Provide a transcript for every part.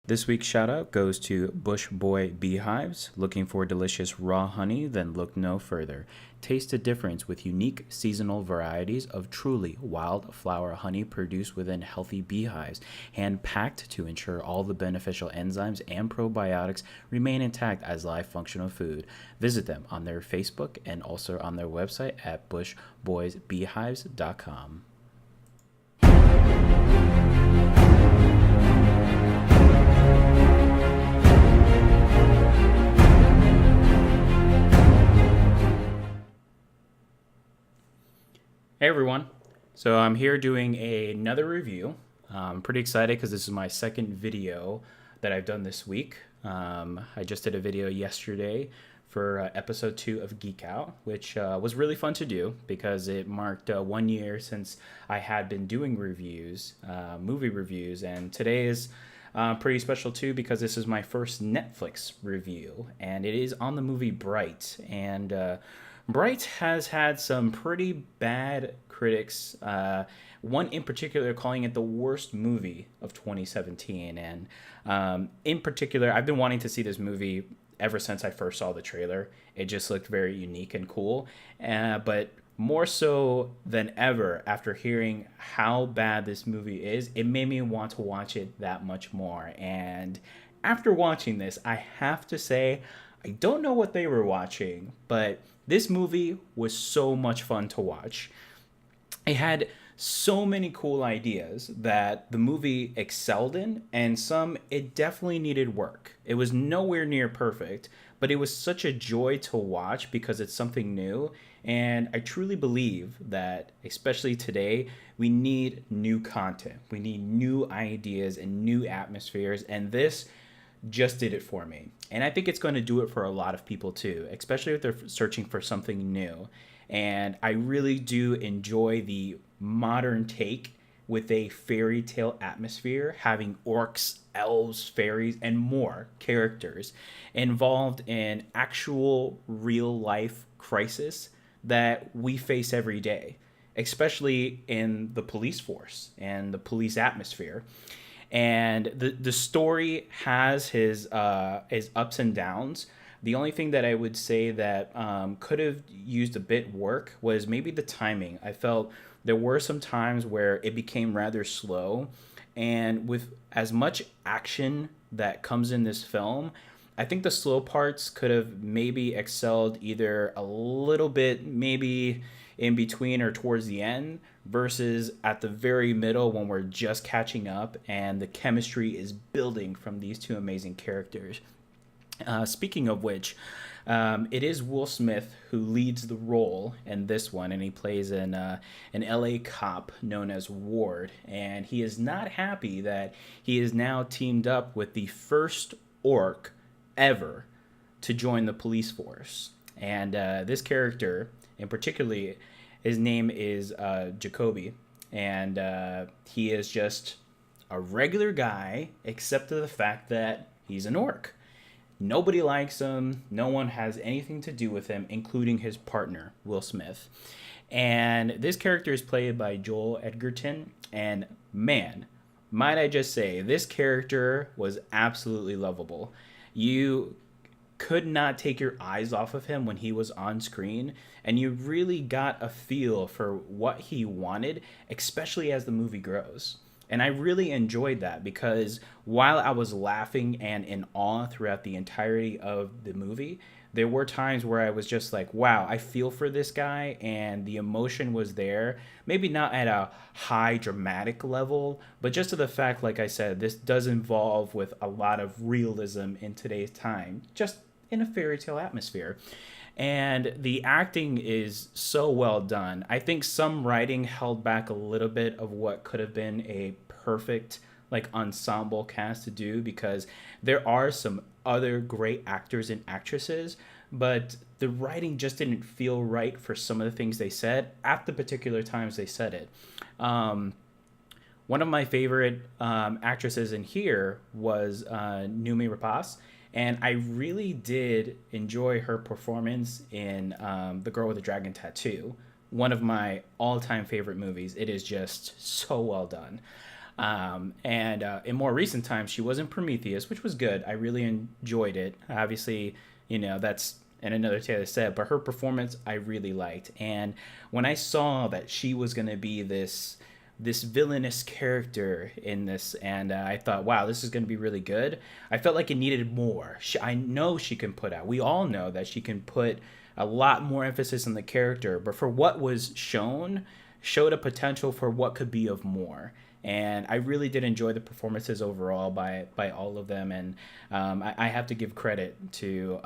This week's shout out goes to Bush Boy Beehives. Looking for delicious raw honey? Then look no further. Taste the difference with unique seasonal varieties of truly wildflower honey produced within healthy beehives, hand packed to ensure all the beneficial enzymes and probiotics remain intact as live functional food. Visit them on their Facebook and also on their website at bushboysbeehives.com. Hey everyone. So I'm here doing another review. I'm pretty excited because this is my second video that I've done this week. I just did a video yesterday for episode 2 of Geek Out, which was really fun to do because it marked 1 year since I had been doing reviews, movie reviews, and today is pretty special too because this is my first Netflix review, and it is on the movie Bright. And Bright has had some pretty bad critics. One in particular calling it the worst movie of 2017. And in particular, I've been wanting to see this movie ever since I first saw the trailer. It just looked very unique and cool. But more so than ever, after hearing how bad this movie is, it made me want to watch it that much more. And after watching this, I have to say, I don't know what they were watching, but this movie was so much fun to watch. It had so many cool ideas that the movie excelled in, and some it definitely needed work. It was nowhere near perfect, but it was such a joy to watch because it's something new. And I truly believe that, especially today, we need new content. We need new ideas and new atmospheres, and this just did it for me. And I think it's going to do it for a lot of people too, especially if they're searching for something new. And I really do enjoy the modern take with a fairy tale atmosphere, having orcs, elves, fairies, and more characters involved in actual real life crisis that we face every day, especially in the police force and the police atmosphere. And the story has his ups and downs. The only thing that I would say that could have used a bit work was maybe the timing. I felt there were some times where it became rather slow, and with as much action that comes in this film, I think the slow parts could have maybe excelled either a little bit, maybe in between or towards the end, versus at the very middle when we're just catching up and the chemistry is building from these two amazing characters. Speaking of which, it is Will Smith who leads the role in this one, and he plays an LA cop known as Ward. And he is not happy that he is now teamed up with the first orc ever to join the police force. And this character, in particularly, his name is Jacoby, and he is just a regular guy, except for the fact that he's an orc. Nobody likes him. No one has anything to do with him, including his partner, Will Smith. And this character is played by Joel Edgerton. And man, might I just say, this character was absolutely lovable. You could not take your eyes off of him when he was on screen, and you really got a feel for what he wanted, especially as the movie grows. And I really enjoyed that because while I was laughing and in awe throughout the entirety of the movie, there were times where I was just like, wow, I feel for this guy, and the emotion was there. Maybe not at a high dramatic level, but just to the fact, like I said, this does involve with a lot of realism in today's time, just in a fairy tale atmosphere. And the acting is so well done. I think some writing held back a little bit of what could have been a perfect like ensemble cast to do, because there are some other great actors and actresses, but the writing just didn't feel right for some of the things they said at the particular times they said it. One of my favorite actresses in here was Numi Rapace, and I really did enjoy her performance in The Girl with the Dragon Tattoo, one of my all-time favorite movies. It is just so well done. And in more recent times, she was in Prometheus, which was good. I really enjoyed it. Obviously, that's and another Taylor said, but her performance I really liked. And when I saw that she was going to be this villainous character in this, and I thought, wow, this is going to be really good. I felt like it needed more. I know she can put out. We all know that she can put a lot more emphasis on the character, but for what was showed a potential for what could be of more. And I really did enjoy the performances overall by all of them. And I have to give credit to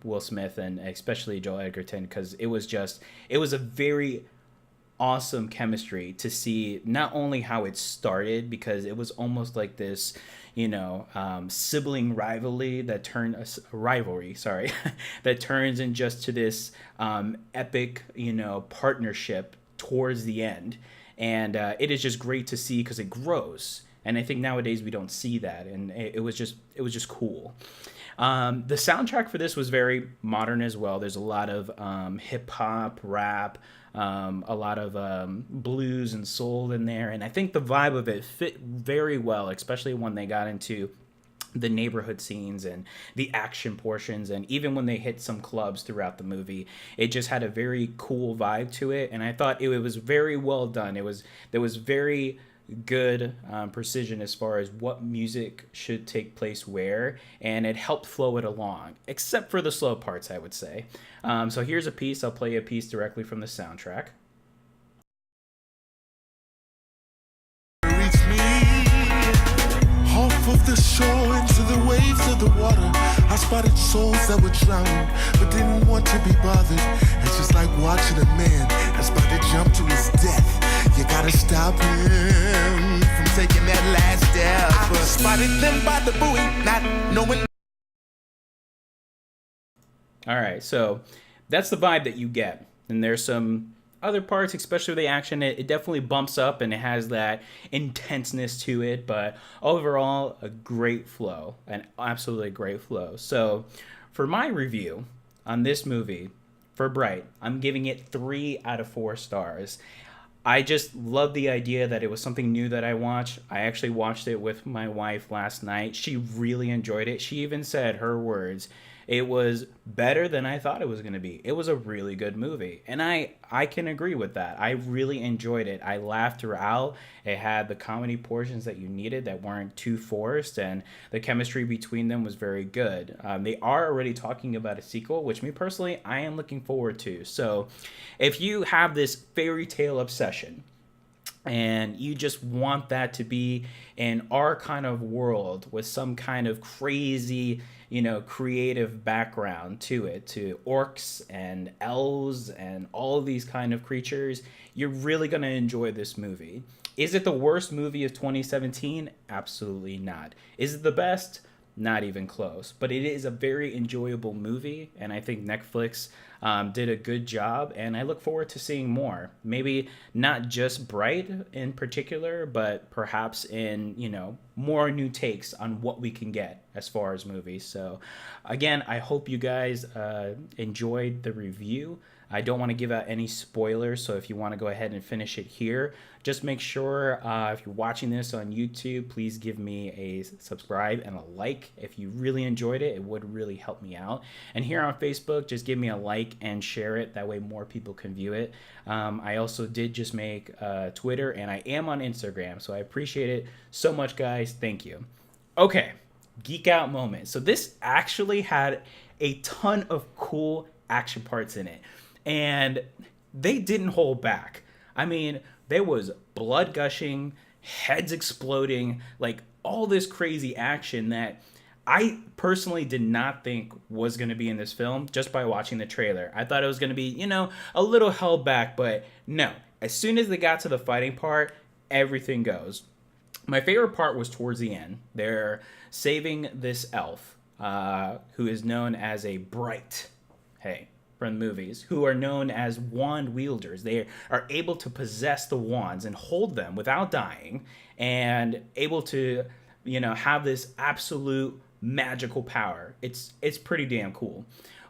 Will Smith and especially Joel Edgerton, because it was a very awesome chemistry to see not only how it started, because it was almost like this sibling rivalry that turned rivalry sorry that turns in just to this epic partnership towards the end. And it is just great to see because it grows, and I think nowadays we don't see that, and it was just cool. The soundtrack for this was very modern as well. There's a lot of hip hop, rap, a lot of blues and soul in there, and I think the vibe of it fit very well, especially when they got into the neighborhood scenes and the action portions, and even when they hit some clubs throughout the movie, it just had a very cool vibe to it, and I thought it was very well done. There was very good precision as far as what music should take place where, and it helped flow it along, except for the slow parts, I would say. So here's a piece. I'll play a piece directly from the soundtrack. Reach me off of the shore into the waves of the water. I spotted souls that were drowning but didn't want to be bothered. It's just like watching a man that's about to jump to his death. You gotta stop him from taking that last step. I spotted them by the buoy, not knowing. All right, so that's the vibe that you get. And there's some other parts, especially with the action, it definitely bumps up and it has that intenseness to it. But overall, a great flow, an absolutely great flow. So for my review on this movie, for Bright, I'm giving it 3 out of 4 stars. I just love the idea that it was something new that I watched. I actually watched it with my wife last night. She really enjoyed it. She even said, her words, it was better than I thought it was going to be. It was a really good movie. And I can agree with that. I really enjoyed it. I laughed throughout. It had the comedy portions that you needed that weren't too forced. And the chemistry between them was very good. They are already talking about a sequel, which me personally, I am looking forward to. So if you have this fairy tale obsession, and you just want that to be in our kind of world with some kind of crazy, creative background to it, to orcs and elves and all of these kind of creatures, you're really going to enjoy this movie. Is it the worst movie of 2017? Absolutely not. Is it the best? Not even close. But it is a very enjoyable movie, and I think Netflix did a good job, and I look forward to seeing more. Maybe not just Bright in particular, but perhaps in, more new takes on what we can get as far as movies. So again, I hope you guys enjoyed the review. I don't want to give out any spoilers, so if you want to go ahead and finish it here, just make sure if you're watching this on YouTube, please give me a subscribe and a like. If you really enjoyed it, it would really help me out. And here on Facebook, just give me a like and share it. That way more people can view it. I also did just make Twitter, and I am on Instagram, so I appreciate it so much, guys. Thank you. Okay, geek out moment. So this actually had a ton of cool action parts in it. And they didn't hold back. I mean, there was blood gushing, heads exploding, like all this crazy action that I personally did not think was going to be in this film just by watching the trailer. I thought it was going to be, a little held back, but no. As soon as they got to the fighting part, everything goes. My favorite part was towards the end. They're saving this elf who is known as a Bright. Hey. From movies, who are known as wand wielders. They are able to possess the wands and hold them without dying, and able to, have this absolute magical power. It's pretty damn cool.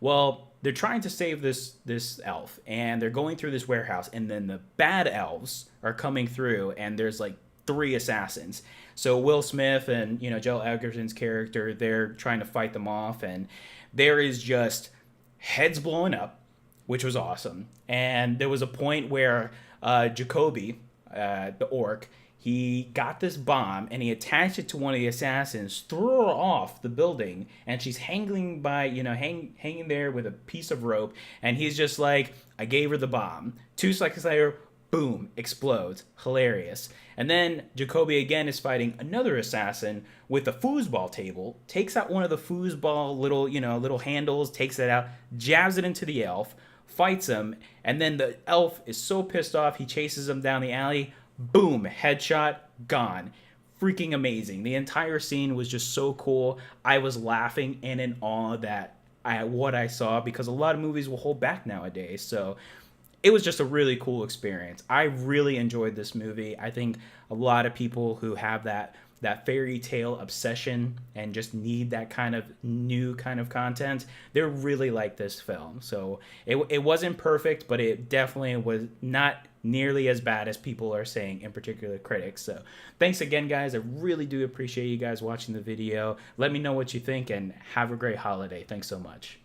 Well, they're trying to save this elf, and they're going through this warehouse, and then the bad elves are coming through, and there's like 3 assassins. So Will Smith and, you know, Joel Edgerton's character, they're trying to fight them off, and there is just heads blowing up, which was awesome. And there was a point where Jacoby, the orc, he got this bomb and he attached it to one of the assassins, threw her off the building, and she's hanging by, you know, hanging there with a piece of rope, and he's just like, I gave her the bomb. 2 seconds later, boom, explodes. Hilarious. And then Jacoby again is fighting another assassin with a foosball table, takes out one of the foosball little handles, takes it out, jabs it into the elf, fights him, and then the elf is so pissed off, he chases him down the alley, boom, headshot, gone. Freaking amazing. The entire scene was just so cool. I was laughing and in awe at what I saw, because a lot of movies will hold back nowadays. So it was just a really cool experience. I really enjoyed this movie. I think a lot of people who have that fairy tale obsession and just need that kind of new kind of content, they really like this film. So it wasn't perfect, but it definitely was not nearly as bad as people are saying, in particular critics. So thanks again, guys. I really do appreciate you guys watching the video. Let me know what you think, and have a great holiday. Thanks so much.